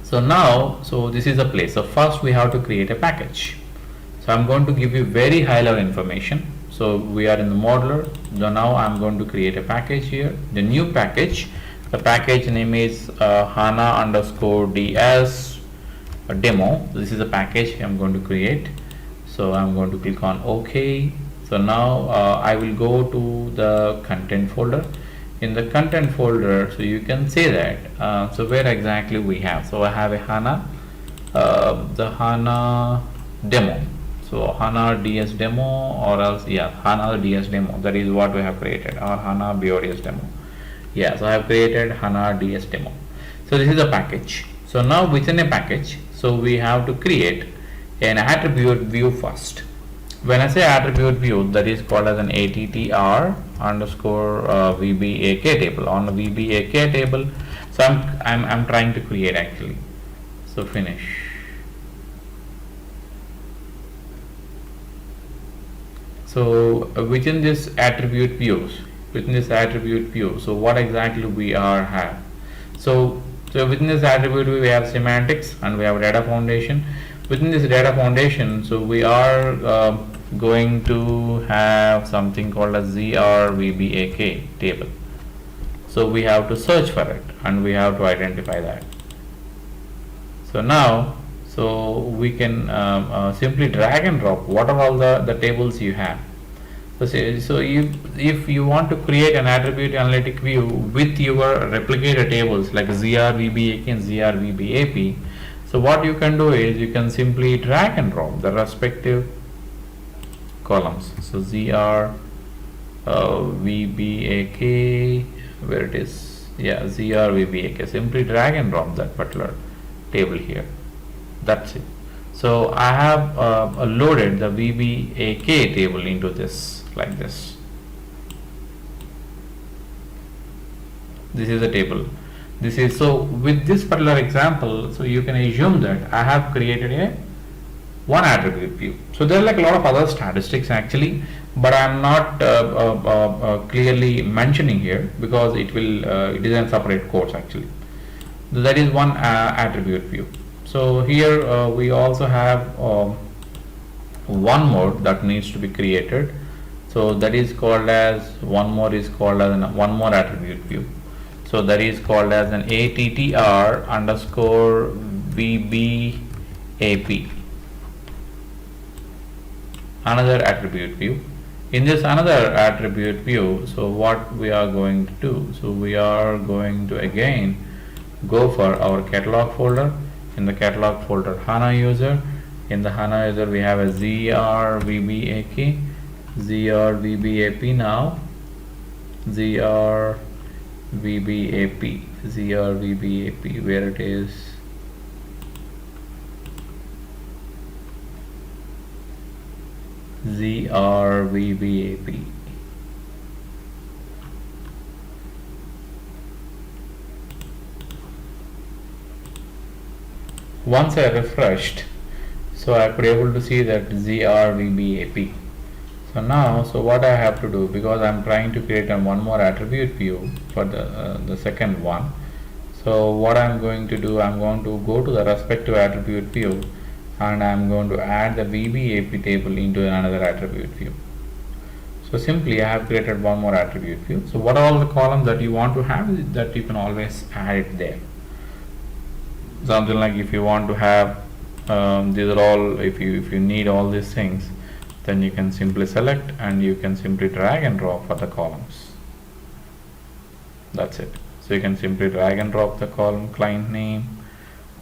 So now, so this is a place. So first we have to create a package. So I'm going to give you very high level information. So we are in the modeler. So now I'm going to create a package here. The new package. The package name is HANA_DS demo. This is a package I'm going to create. So I'm going to click on OK. So now I will go to the content folder. In the content folder, so you can say that so where exactly we have. So I have a HANA, the HANA demo. So HANA DS demo, or else HANA DS demo. That is what we have created, or HANA BODS demo. So I have created HANA DS demo. So this is a package. So now within a package, so we have to create an attribute view first. When I say attribute view, that is called as an attr_VBAK table. On the VBAK table, so I'm trying to create actually. So finish. So within this attribute view, so what exactly we have? So within this attribute view, we have semantics and we have data foundation. Within this data foundation, so we are going to have something called a ZRVBAK table. So we have to search for it and we have to identify that. So now, so we can simply drag and drop what are all the tables you have. So if you want to create an attribute analytic view with your replicator tables like ZRVBAK and ZRVBAP, so what you can do is you can simply drag and drop the respective columns. So ZRVBAK, where it is, ZRVBAK, simply drag and drop that particular table here. That's it. So I have loaded the VBAK table into this like this. This is the table. This is so with this particular example, so you can assume that I have created a one attribute view. So there are like a lot of other statistics actually, but I am not clearly mentioning here because it is a separate course actually. So that is one attribute view. So here we also have one more that needs to be created. So that is called as one more attribute view. So that is called as an ATTR underscore VBAP. Another attribute view. In this another attribute view, so what we are going to do, so we are going to again go for our catalog folder. In the catalog folder, HANA user. In the HANA user we have a ZRVBAP now, ZRVBAP, where it is, ZRVBAP. Once I refreshed, so I could able to see that ZRVBAP. So now, so what I have to do, because I'm trying to create one more attribute view for the second one. So what I'm going to do, I'm going to go to the respective attribute view and I'm going to add the VBAP table into another attribute view. So simply I have created one more attribute view. So what are all the columns that you want to have, that you can always add it there. Something like if you want to have these are all, if you need all these things, then you can simply select and you can simply drag and drop for the columns. That's it. So you can simply drag and drop the column client name,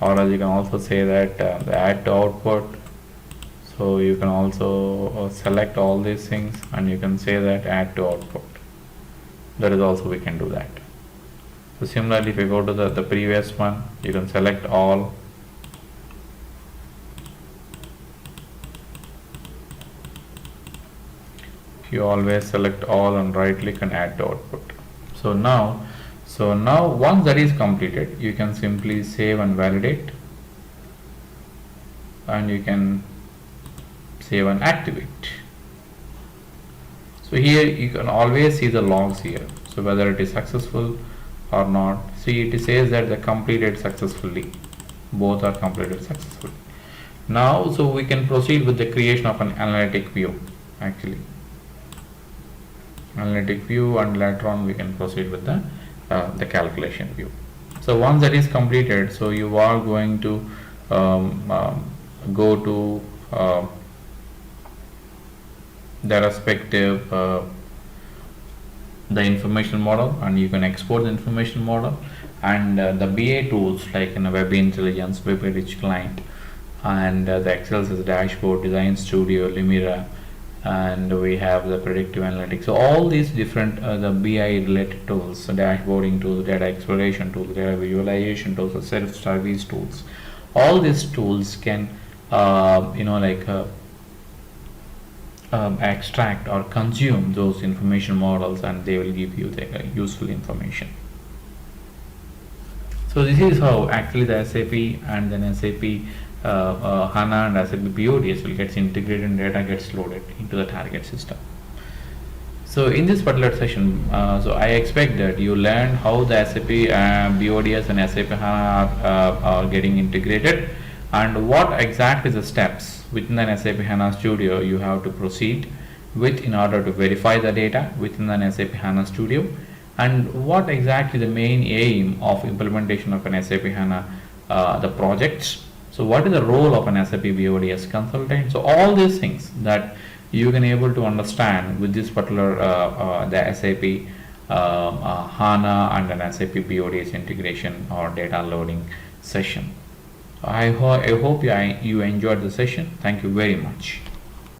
or as you can also say that the add to output. So you can also select all these things and you can say that add to output. That is also we can do that. So similarly, if you go to the previous one, you can select all. You always select all and right click and add to output. So now once that is completed, you can simply save and validate, and you can save and activate. So here you can always see the logs here, so whether it is successful or not. See, it says that they completed successfully, both are completed successfully. Now so we can proceed with the creation of an analytic view actually. Analytic view, and later on we can proceed with the calculation view. So once that is completed, so you are going to go to the respective the information model, and you can export the information model, and the BA tools like in a Web Intelligence, Web Rich Client, and the Excel dashboard, Design Studio, Lumira, and we have the predictive analytics. So all these different the BI related tools, so dashboarding tools, data exploration tools, data visualization tools, self-service tools, all these tools can extract or consume those information models, and they will give you the useful information. So this is how actually the SAP and then SAP HANA and SAP BODS will get integrated and data gets loaded into the target system. So in this particular session, so I expect that you learn how the SAP BODS and SAP HANA are getting integrated, and what exactly the steps within an SAP HANA Studio you have to proceed with in order to verify the data within an SAP HANA Studio, and what exactly the main aim of implementation of an SAP HANA the projects. So what is the role of an SAP BODS consultant? So all these things that you can able to understand with this particular the SAP HANA and an SAP BODS integration or data loading session. I hope you enjoyed the session. Thank you very much.